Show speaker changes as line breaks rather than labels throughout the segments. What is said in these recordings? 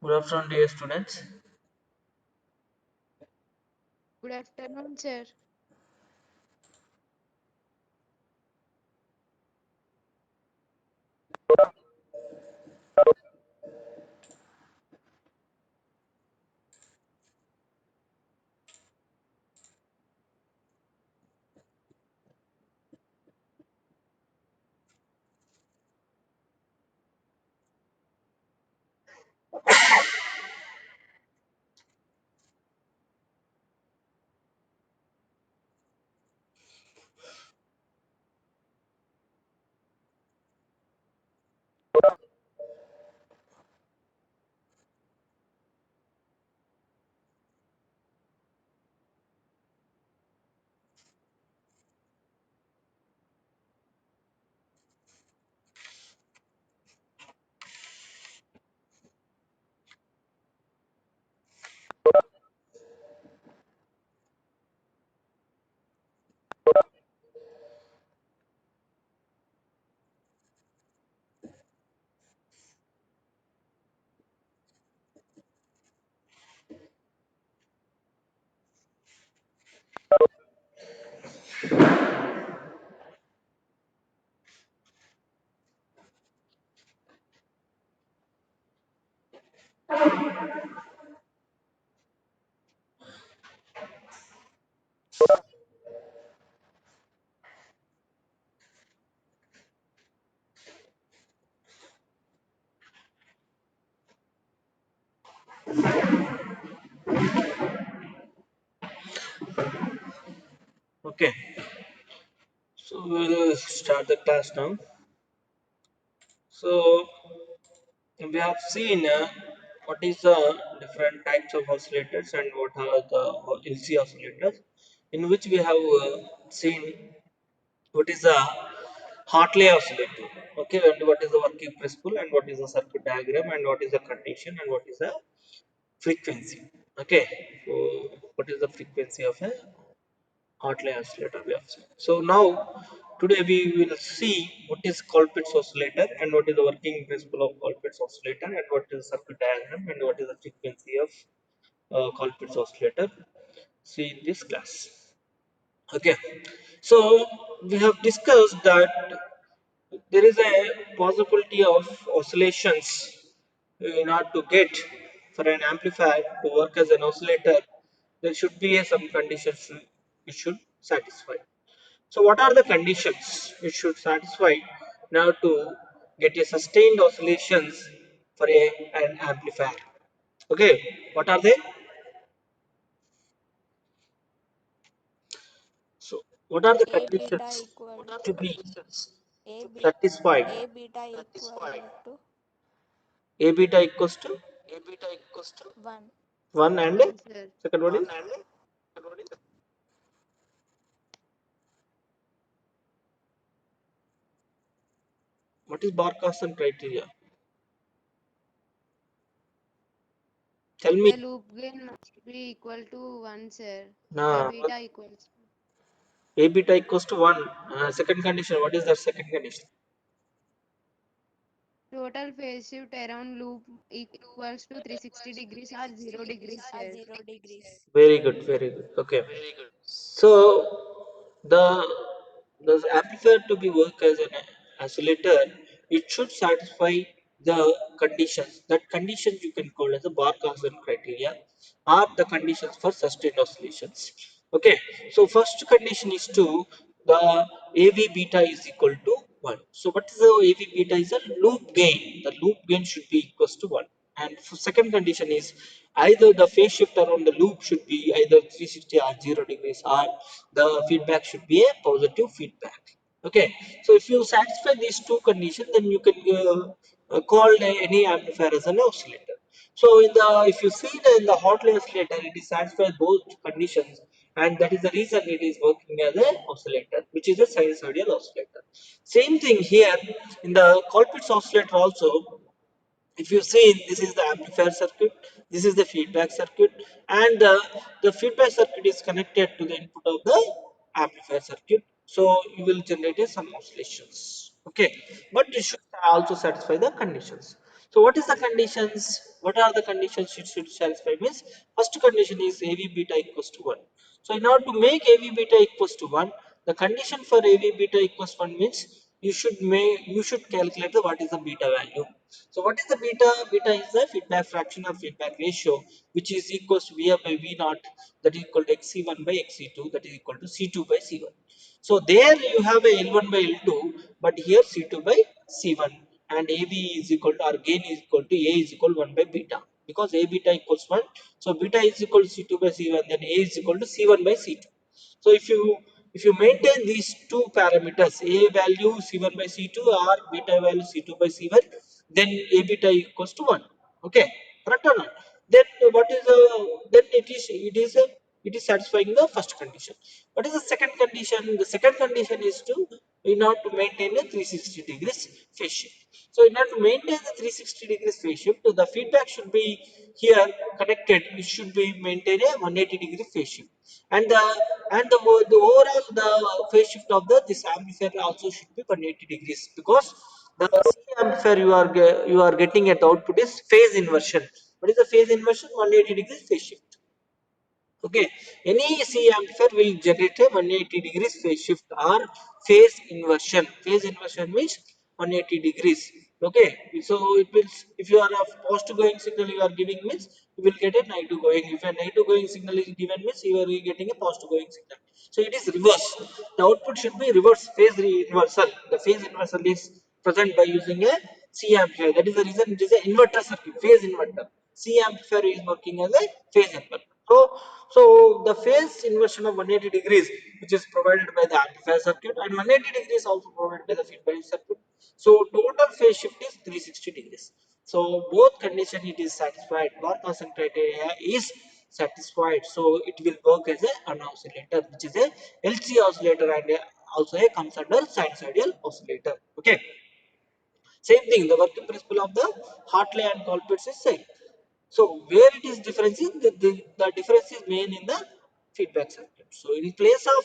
Good afternoon, dear students.
Good afternoon, sir.
Okay, so we'll start the class now. So we have seen what is the different types of oscillators and what are the LC oscillators, in which we have seen what is the Hartley oscillator. Okay, and what is the working principle and what is the circuit diagram and what is the condition and what is the frequency. Okay, so what is the frequency of a Hartley oscillator we have seen. So now today we will see what is Colpitt's oscillator and what is the working principle of Colpitt's oscillator and what is the circuit diagram and what is the frequency of Colpitt's oscillator. See in this class. Okay, so we have discussed that there is a possibility of oscillations in order to get for an amplifier to work as an oscillator. There should be some conditions it should satisfy. So what are the conditions it should satisfy in order to get a sustained oscillations for an amplifier? Okay, what are they? So what are the
A beta
conditions
equal
to
to
be
A be
satisfied?
A beta equal to
A beta equals to
1.
1 and
1, sir.
second one is what is Barkhofen criteria? Tell me.
The loop gain must be equal to 1, sir. A
Nah,
beta equals
A beta equals to 1. Second condition, what is that second condition?
total phase shift around loop equals to 360 degrees or 0 degrees, sir.
Very good, very good. Okay. So the the amplifier to be work as an oscillator, it should satisfy the conditions. That conditions you can call as the Barkhausen criteria are the conditions for sustained oscillations. Okay, so first condition is to the AV beta is equal to 1. So what is the AV beta is a loop gain. The loop gain should be equals to 1. And for second condition is either the phase shift around the loop should be either 360 or 0 degrees, or the feedback should be a positive feedback. Okay, so if you satisfy these two conditions, then you can call any amplifier as an oscillator. So in the if you see in the Hartley oscillator, it is satisfied both conditions, and that is the reason it is working as an oscillator, which is a sinusoidal oscillator. Same thing here in the Colpitts oscillator also. If you see, this is the amplifier circuit, this is the feedback circuit, and the feedback circuit is connected to the input of the amplifier circuit, so you will generate some oscillations. Okay, but you should also satisfy the conditions. So what is the conditions? What are the conditions it should satisfy? Means first condition is AV beta equals to 1. So in order to make AV beta equals to 1, the condition for AV beta equals 1 means you should calculate the what is the beta value. So what is the beta? Beta is the feedback fraction or feedback ratio, which is equals to VF by V naught, that is equal to XC1 by XC2, that is equal to C2 by C1. So there you have a L1 by L2, but here C2 by C1, and AB is equal to, or gain is equal to A is equal to 1 by beta, because A beta equals 1. So beta is equal to C2 by C1, then A is equal to C1 by C2. So if you maintain these two parameters, A value C1 by C2 or beta value C2 by C1, then A beta equals to 1. Okay, correct or not? Then what is the, then it is satisfying the first condition. What is the second condition? The second condition is to, in order to maintain a 360 degrees phase shift. So in order to maintain the 360 degrees phase shift, the feedback should be here connected. It should be maintain a 180 degree phase shift, and the overall the phase shift of the this amplifier also should be 180 degrees, because the C amplifier you are getting at the output is phase inversion. What is the phase inversion? 180 degrees phase shift. Okay, any C amplifier will generate a 180 degrees phase shift or phase inversion. Phase inversion means 180 degrees. Okay, so it will, if you are a positive going signal you are giving means you will get a negative going. If a negative going signal is given means you are getting a positive going signal. So it is reverse. The output should be reverse phase reversal. The phase inversal is present by using a C amplifier. That is the reason it is an inverter circuit, phase inverter. C amplifier is working as a phase inverter. So the phase inversion of 180 degrees, which is provided by the amplifier circuit, and 180 degrees also provided by the feedback circuit. So total phase shift is 360 degrees. So both condition it is satisfied. Barkhausen criteria is satisfied. So it will work as an oscillator, which is a LC oscillator, and also a comes under sinusoidal oscillator. Okay. Same thing. The working principle of the Hartley and Colpitts is same. So where it is difference is the difference is main in the feedback circuit. So in place of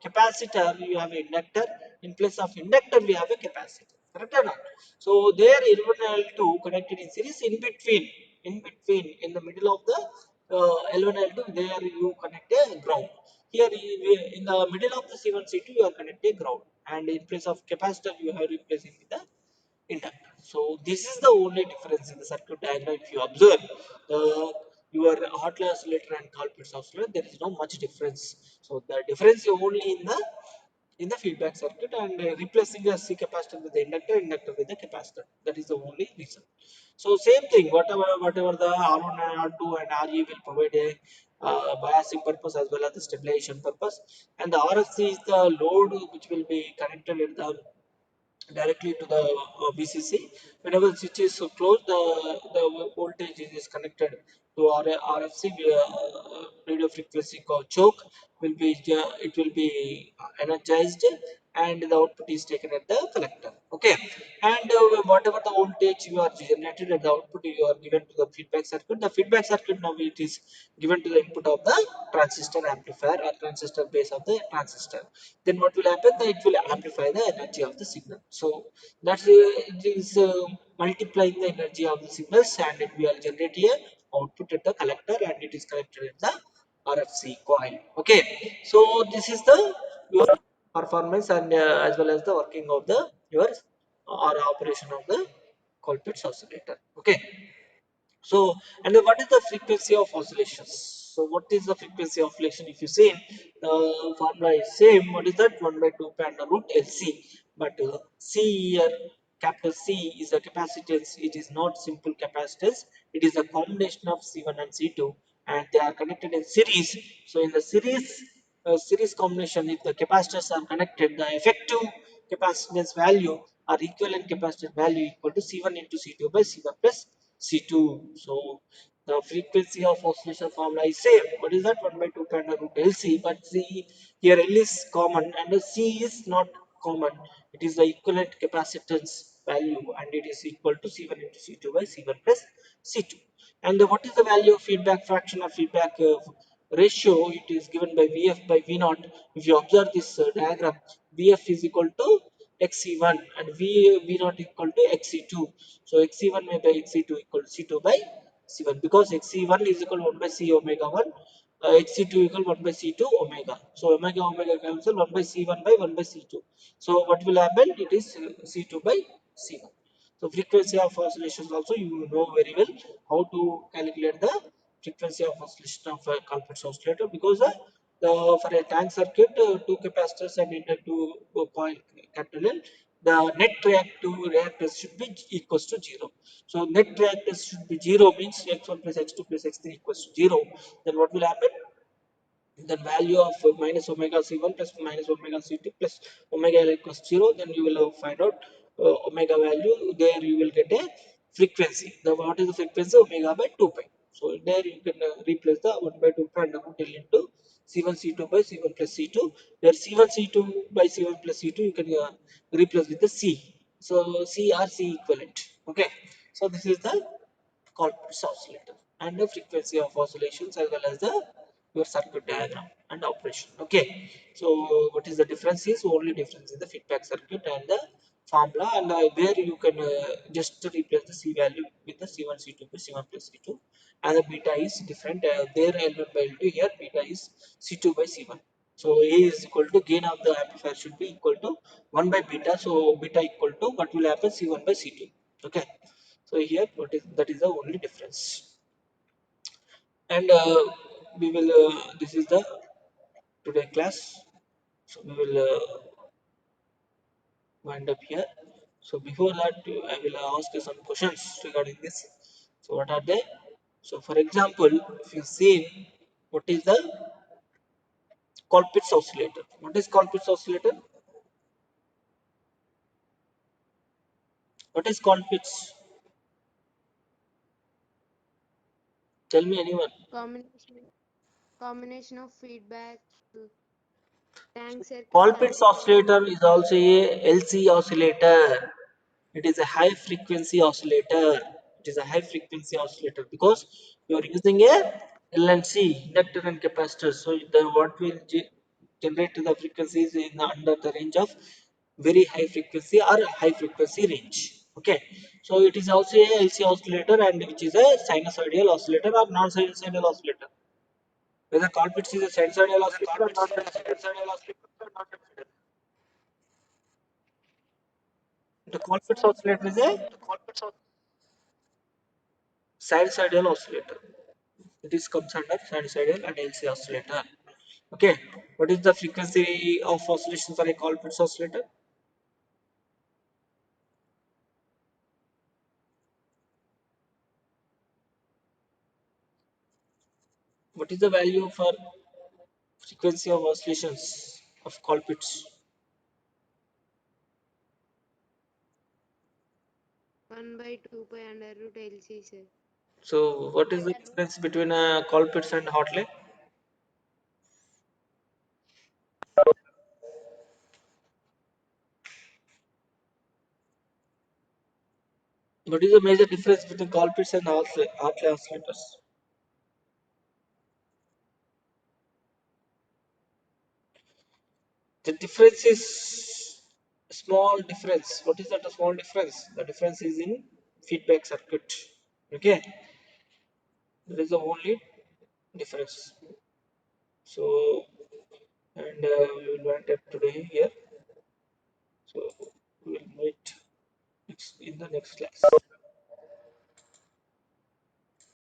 capacitor you have inductor. In place of inductor we have a capacitor. Correct or not? So there L1 and L2 connected in series. In the middle of the L1 L2 there you connect a ground. Here in the middle of the C1 C2 you are connecting ground, and in place of capacitor you have replacing with the inductor. So this is the only difference in the circuit diagram. If you observe your Hartley oscillator and Colpitts oscillator, there is no much difference. So the difference is only in the feedback circuit, and replacing the C capacitor with the inductor, inductor with the capacitor. That is the only reason. So same thing. Whatever the R1 and R2 and RE will provide a biasing purpose as well as the stabilization purpose, and the RFC is the load which will be connected at the directly to the VCC. Whenever the switch is closed, the voltage is connected to RFC. Radio frequency called choke will be it will be energized, and the output is taken at the collector. Okay, and whatever the voltage you are generated at the output, you are given to the feedback circuit. The feedback circuit now it is given to the input of the transistor amplifier or transistor base of the transistor. Then what will happen? That it will amplify the energy of the signal. So that's it is multiplying the energy of the signals, and it will generate a output at the collector, and it is connected in the RFC coil. Okay, so this is the your performance and as well as the working of the your or operation of the Colpitts oscillator. Okay, so, and then what is the frequency of oscillations? So, what is the frequency of oscillation? If you see, the formula is same. What is that? 1 by 2 pi under root LC. But C here, capital C is a capacitance. It is not simple capacitance. It is a combination of C1 and C2, and they are connected in series. So, in the series combination, if the capacitors are connected, the effective capacitance value or equivalent capacitance value equal to C1 into C2 by C1 plus C2. So the frequency of oscillation formula is same. What is that? 1 by 2 pi under root LC. But see, here L is common and the C is not common. It is the equivalent capacitance value, and it is equal to C1 into C2 by C1 plus C2. And what is the value of feedback fraction or feedback ratio? It is given by Vf by V naught. If you observe this diagram, Vf is equal to Xc1 and V naught equal to Xc2. So Xc1 by Xc2 equal to C2 by C1, because Xc1 is equal to 1 by C omega 1, Xc2 equal 1 by C2 omega. So omega omega cancel 1 by C1 by 1 by C2. So what will happen? It is C2 by C1. So frequency of oscillations also you know very well how to calculate the frequency of oscillation of a Colpitts oscillator, because for a tank circuit, two capacitors and inductive coil capital L, the net reactive reactance should be equals to 0. So net reactance should be 0 means x1 plus x2 plus x3 equals to 0. Then what will happen? The value of minus omega c1 plus minus omega c2 plus omega l equals 0, then you will find out omega value. There you will get a frequency. The what is the frequency? Omega by 2 pi. So there you can replace the 1 by 2 pi and root L into c1 c2 by c1 plus c2. Where c1 c2 by c1 plus c2 you can replace with the c. So c or c equivalent. Okay, so this is the Colpitts oscillator and the frequency of oscillations as well as the your circuit diagram and operation. Okay, so what is the difference? Is only difference in the feedback circuit and the formula, and where you can just replace the C value with the C1 C2 plus C1 plus C2, and the beta is different. There L1 by L2, here beta is C2 by C1. So A is equal to gain of the amplifier should be equal to 1 by beta. So beta equal to what will happen? C1 by C2. Okay, so here what is that is the only difference. And we will this is the today class. So we will wind up here. So before that, I will ask you some questions regarding this. So what are they? So for example, if you see what is the Colpitts oscillator? What is Colpitts oscillator? What is Colpitts? Tell me anyone.
Combination combination of feedback, tank circuit
Colpitts
amplifier.
oscillator is also a LC oscillator. It is a high frequency oscillator. It is a high frequency oscillator because you are using a LNC, inductor and capacitor. So the what will generate the frequencies in under the range of very high frequency or high frequency range. Okay, so it is also a LC oscillator, and which is a sinusoidal oscillator or non-sinusoidal oscillator. Whether Colpitts is a sinusoidal oscillator or non-sinusoidal oscillator. The Colpitts oscillator is a sinusoidal oscillator. It is comes under sinusoidal and LC oscillator. Okay, what is the frequency of oscillation for a Colpitts oscillator? What is the value for frequency of oscillations of Colpitts?
1 by 2 pi under root LC, sir.
So, what is the difference between Colpitts and Hartley? What is the major difference between Colpitts and Hartley oscillators? The difference is small difference. What is that a small difference? The difference is in feedback circuit. Okay, that is the only difference. So, and we will wind up today here. So we will meet in the next class.